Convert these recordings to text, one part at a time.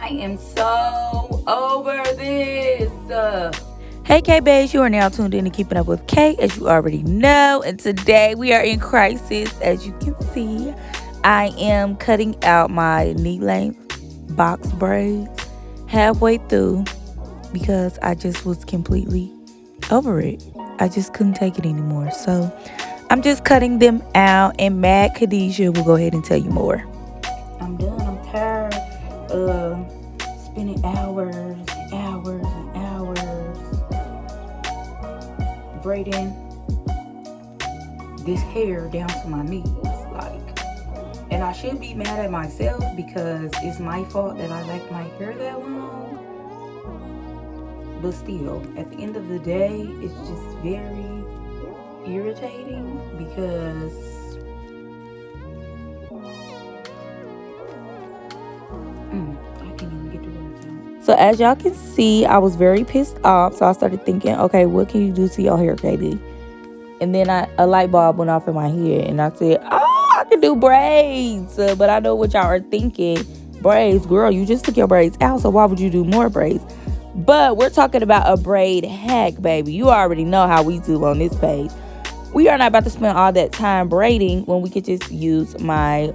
I am so over this. Hey K-baes, you are now tuned in to Keeping Up with K, as you already know. And today we are in crisis, as you can see. I am cutting out my knee-length box braids halfway through because I just was completely over it. I just couldn't take it anymore. So I'm just cutting them out, and Mad Khadijah will go ahead and tell you more. I'm done. I'm tired of spending hours and hours and hours braiding this hair down to my knees. And I should be mad at myself because it's my fault that I like my hair that long. But still, at the end of the day, it's just very irritating because I can't even get the words out. So as y'all can see, I was very pissed off. So I started thinking, okay, what can you do to your hair, Katie? And then a light bulb went off in my head, and I said, I can do braids. But I know what y'all are thinking. Braids, girl, you just took your braids out, so why would you do more braids? But we're talking about a braid hack, baby. You already know how we do on this page. We are not about to spend all that time braiding when we could just use my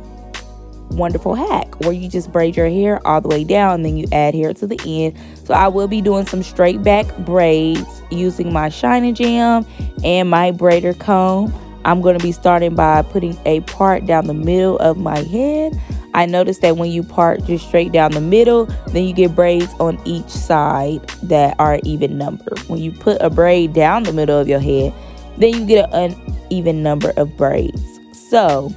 wonderful hack where you just braid your hair all the way down and then you add hair to the end. So I will be doing some straight back braids using my Shine Jam and my Braiding Comb. I'm going to be starting by putting a part down the middle of my head. I noticed that when you part just straight down the middle, then you get braids on each side that are an even number. When you put a braid down the middle of your head, then you get an uneven number of braids. So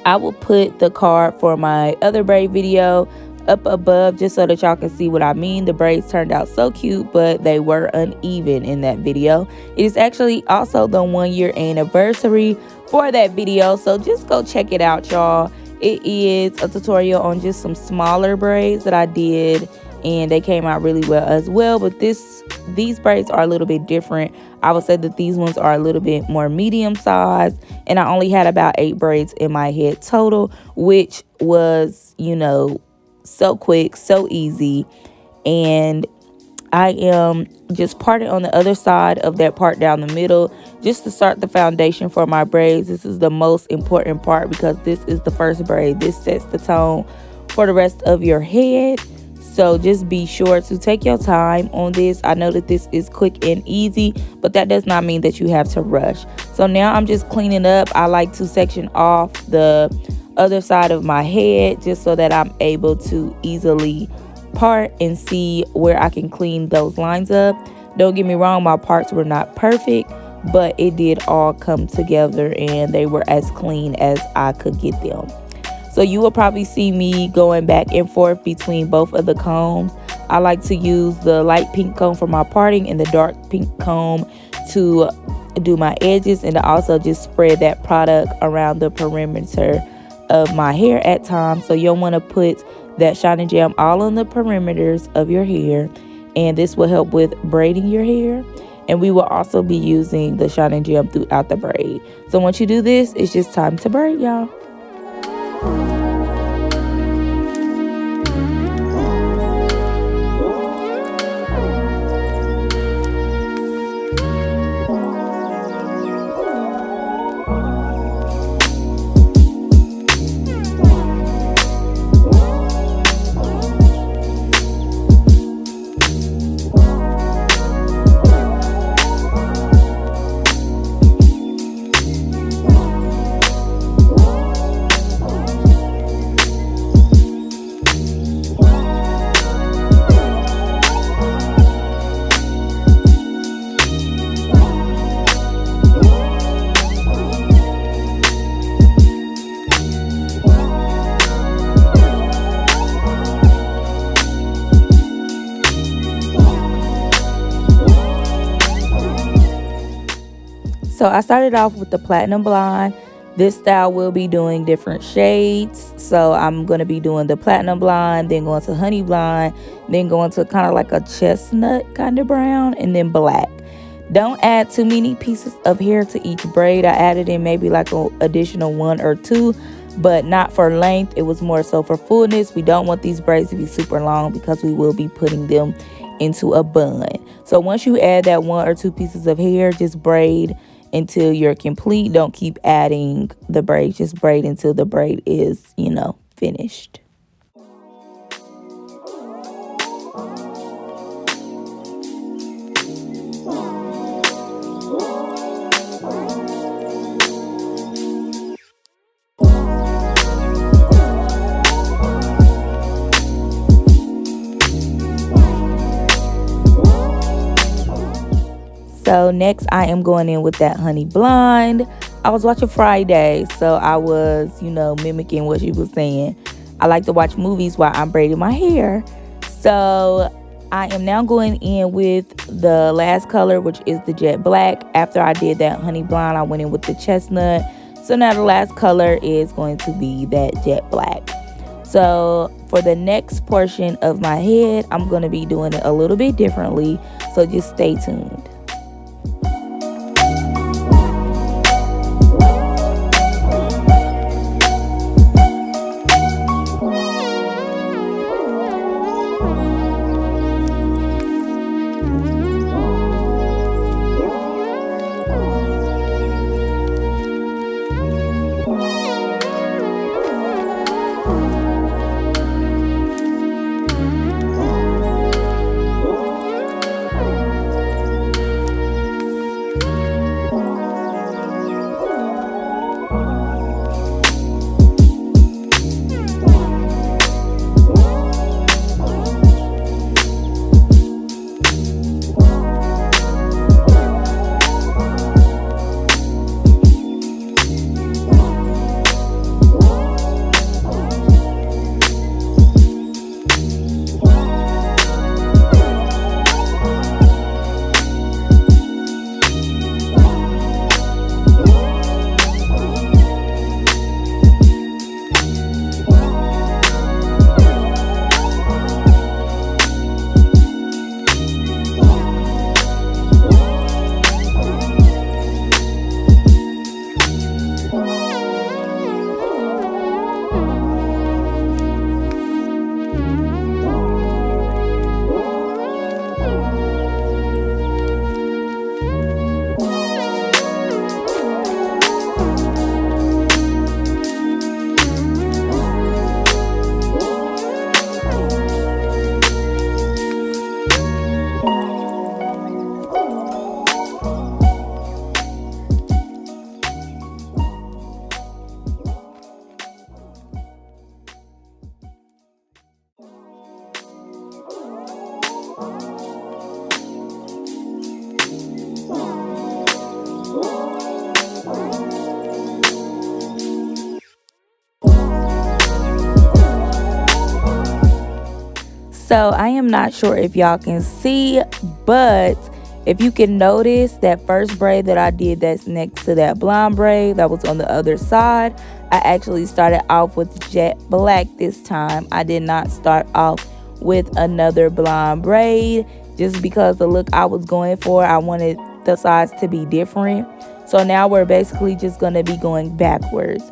I will put the card for my other braid video up above just so that y'all can see what I mean. The braids turned out so cute, but they were uneven in that video. It is actually also the 1-year anniversary for that video, so just go check it out, y'all. It is a tutorial on just some smaller braids that I did, and they came out really well as well. But these braids are a little bit different. I would say that these ones are a little bit more medium size, and I only had about 8 braids in my head total, which was, so quick, so easy. And I am just parting on the other side of that part down the middle just to start the foundation for my braids. This is the most important part because this is the first braid. This sets the tone for the rest of your head. So just be sure to take your time on this. I know that this is quick and easy, but that does not mean that you have to rush. So now I'm just cleaning up. I like to section off the other side of my head just so that I'm able to easily part and see where I can clean those lines up. Don't get me wrong, my parts were not perfect, but it did all come together and they were as clean as I could get them. So you will probably see me going back and forth between both of the combs. I like to use the light pink comb for my parting and the dark pink comb to do my edges, and to also just spread that product around the perimeter of my hair at times. So you'll want to put that Shine Jam all on the perimeters of your hair, and this will help with braiding your hair. And we will also be using the Shine Jam throughout the braid. So once you do this, it's just time to braid, y'all. So I started off with the platinum blonde. This style will be doing different shades. So I'm going to be doing the platinum blonde, then going to honey blonde, then going to kind of like a chestnut kind of brown, and then black. Don't add too many pieces of hair to each braid. I added in maybe like an additional 1 or 2, but not for length. It was more so for fullness. We don't want these braids to be super long because we will be putting them into a bun. So once you add that 1 or 2 pieces of hair, just braid until you're complete. Don't keep adding the braid. Just braid until the braid is, finished. So next I am going in with that honey blonde. I was watching Friday, so I was, mimicking what she was saying. I like to watch movies while I'm braiding my hair. So I am now going in with the last color, which is the jet black. After I did that honey blonde, I went in with the chestnut. So now the last color is going to be that jet black. So for the next portion of my head, I'm going to be doing it a little bit differently. So just stay tuned. So I am not sure if y'all can see, but if you can notice that first braid that I did that's next to that blonde braid that was on the other side, I actually started off with jet black this time. I did not start off with another blonde braid just because the look I was going for, I wanted the sides to be different. So now we're basically just going to be going backwards.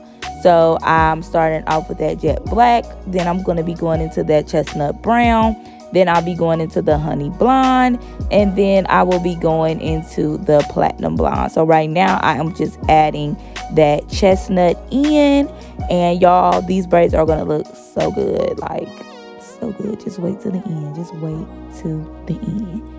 So I'm starting off with that jet black, then I'm going to be going into that chestnut brown, then I'll be going into the honey blonde, and then I will be going into the platinum blonde. So right now I am just adding that chestnut in, and y'all, these braids are going to look so good, like so good. Just wait till the end. Just wait till the end.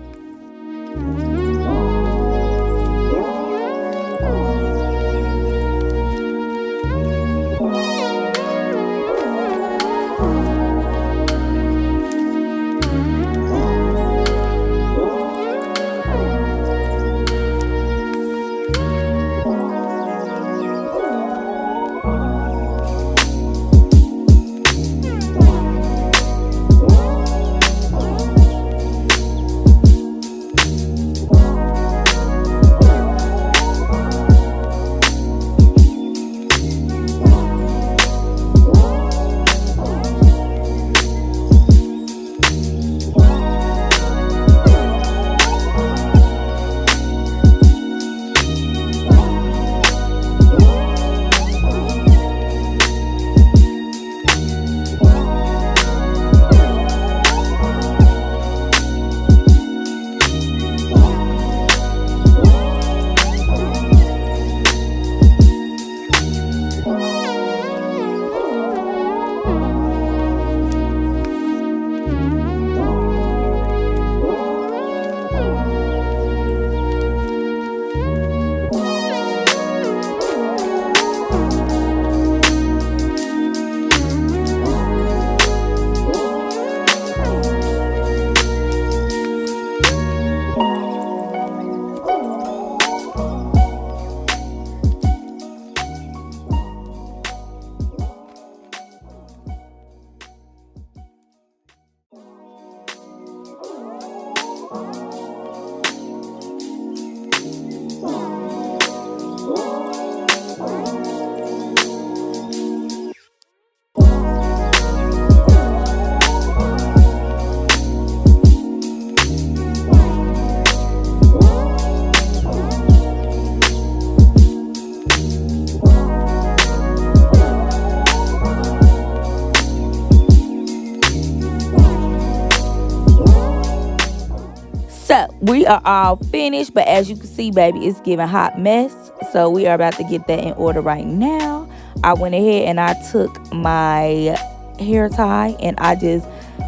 So we are all finished, but as you can see, baby, it's giving hot mess. So we are about to get that in order right now. I went ahead and I took my hair tie and I just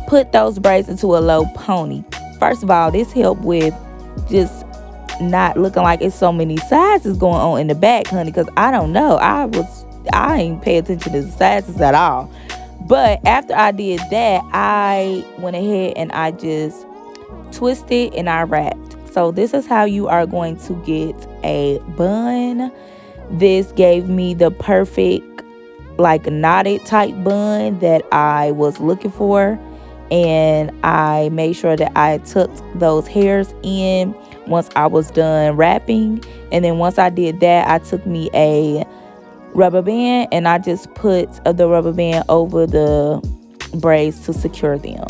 put those braids into a low pony. First of all, this helped with just not looking like it's so many sizes going on in the back, honey, because I don't know. I ain't pay attention to the sizes at all. But after I did that, I went ahead and I just twisted and I wrapped. So this is how you are going to get a bun. This gave me the perfect like knotted type bun that I was looking for, and I made sure that I tucked those hairs in once I was done wrapping. And then once I did that, I took me a rubber band and I just put the rubber band over the braids to secure them.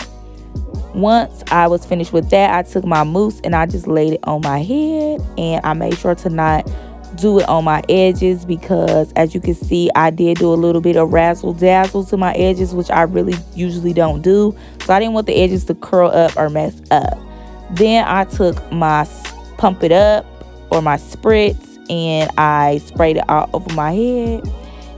Once I was finished with that, I took my mousse and I just laid it on my head, and I made sure to not do it on my edges because, as you can see, I did do a little bit of razzle dazzle to my edges, which I really usually don't do. So I didn't want the edges to curl up or mess up. Then I took my Pump It Up or my Spritz and I sprayed it all over my head.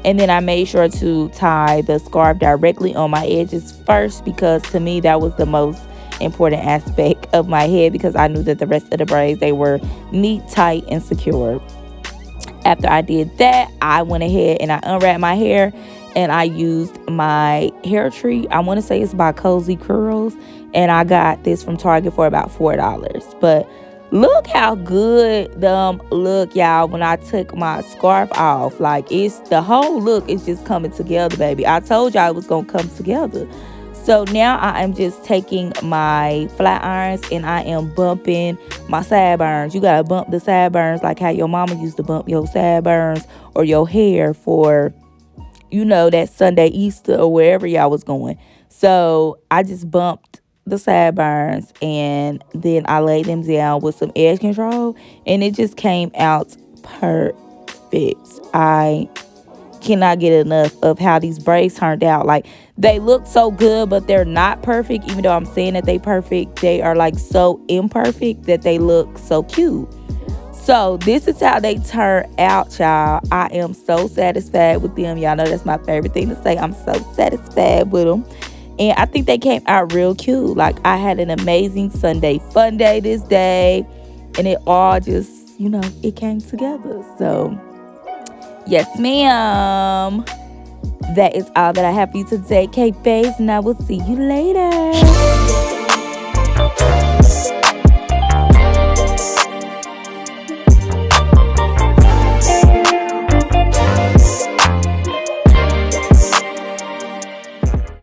And then I made sure to tie the scarf directly on my edges first, because to me that was the most important aspect of my head, because I knew that the rest of the braids, they were neat, tight, and secure. After I did that, I went ahead and I unwrapped my hair and I used my hair treat. I want to say it's by Cozy Curls, and I got this from Target for about $4. But look how good them look, y'all, when I took my scarf off. Like, it's the whole look is just coming together, baby. I told y'all it was gonna come together. So now I am just taking my flat irons and I am bumping my sideburns. You gotta bump the sideburns like how your mama used to bump your sideburns or your hair for, you know, that Sunday Easter or wherever y'all was going. So I just bumped the sideburns and then I laid them down with some edge control, and it just came out perfect. I cannot get enough of how these braids turned out. Like, they look so good, but they're not perfect. Even though I'm saying that they perfect, they are like so imperfect that they look so cute. So this is how they turn out, y'all. I am so satisfied with them. Y'all know that's my favorite thing to say. I'm so satisfied with them. And I think they came out real cute. Like, I had an amazing Sunday fun day this day. And it all just, you know, it came together. So, yes, ma'am. That is all that I have for you today, K-baes, and I will see you later.